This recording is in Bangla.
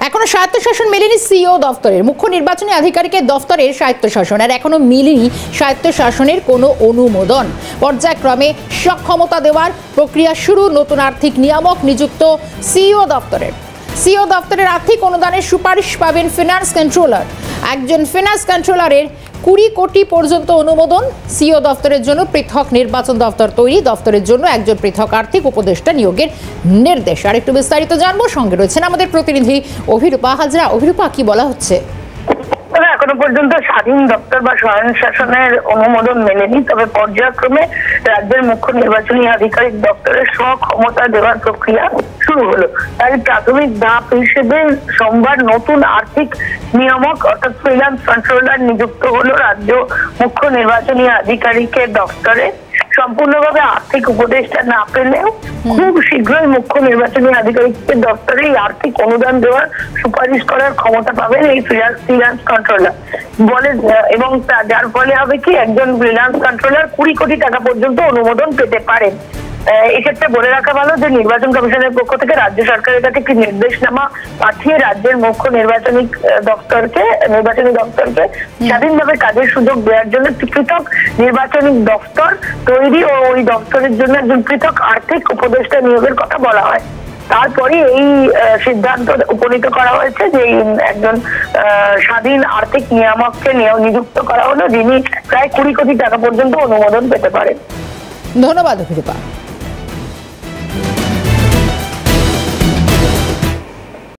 এখনো স্বায়ত্তশাসন মেলেনি সিইও দফতরের। মুখ্য নির্বাচনী আধিকারিকের দফতরের স্বায়ত্তশাসন আর এখনো মেলেনি স্বায়ত্তশাসনের কোনো অনুমোদন। পর্যায়ক্রমে সক্ষমতা দেওয়ার প্রক্রিয়া শুরু। নতুন আর্থিক নিয়ামক নিযুক্ত সিইও দফতরের। সিইও দফতরের আর্থিক অনুদানের সুপারিশ পাবেন ফিনান্স কন্ট্রোলার। একজন ফিনান্স কন্ট্রোলারের 20 কোটি পর্যন্ত অনুমোদন। সিইও দফতরের জন্য পৃথক নির্বাচন দফতর তৈরি। দফতরের জন্য একজন পৃথক আর্থিক উপদেষ্টা নিয়োগের নির্দেশ। আর একটু বিস্তারিত জানবো, সঙ্গে রয়েছেন আমাদের প্রতিনিধি অভিরূপা হাজরা। অভিরূপা, কি বলা হচ্ছে? এখনো পর্যন্ত স্বাধীন দপ্তর বা স্বয়ংশাসনের অনুমোদন মেলেনি, তবে পর্যায়ক্রমে রাজ্যের মুখ্য নির্বাচনী আধিকারিক দপ্তরের স্বক্ষমতা দেওয়ার প্রক্রিয়া শুরু হলো। তাই প্রাথমিক ধাপ হিসেবে সোমবার নতুন আর্থিক নিয়ামক অর্থাৎ ফিনান্স কন্ট্রোলার নিযুক্ত হলো রাজ্য মুখ্য নির্বাচনী আধিকারিকের দপ্তরে। সম্পূর্ণভাবে আর্থিক উপদেষ্টা না পেলেও খুব শীঘ্রই মুখ্য নির্বাচনী আধিকারিকের দপ্তরে আর্থিক অনুদান দেওয়ার সুপারিশ করার ক্ষমতা পাবেন এই ফিনান্স কন্ট্রোলার বলে, এবং যার ফলে হবে কি একজন ফিনান্স কন্ট্রোলার 20 কোটি টাকা পর্যন্ত অনুমোদন পেতে পারেন। এক্ষেত্রে বলে রাখা ভালো যে নির্বাচন কমিশনের পক্ষ থেকে রাজ্য সরকারের কাছে একটি নির্দেশনামা পাঠিয়ে রাজ্যের মুখ্য নির্বাচনী দপ্তরকে স্বাধীনভাবে কাজের সুযোগ দেওয়ার জন্য পৃথক নির্বাচনী দপ্তর তৈরি ও ওই দপ্তরের জন্য একজন পৃথক আর্থিক উপদেষ্টা নিয়োগের কথা বলা হয়। তারপরে এই সিদ্ধান্ত উপনীত করা হয়েছে যে একজন স্বাধীন আর্থিক নিয়ামককে নিযুক্ত করা হলো, যিনি প্রায় 20 কোটি টাকা পর্যন্ত অনুমোদন পেতে পারেন। ধন্যবাদ অভিরূপা।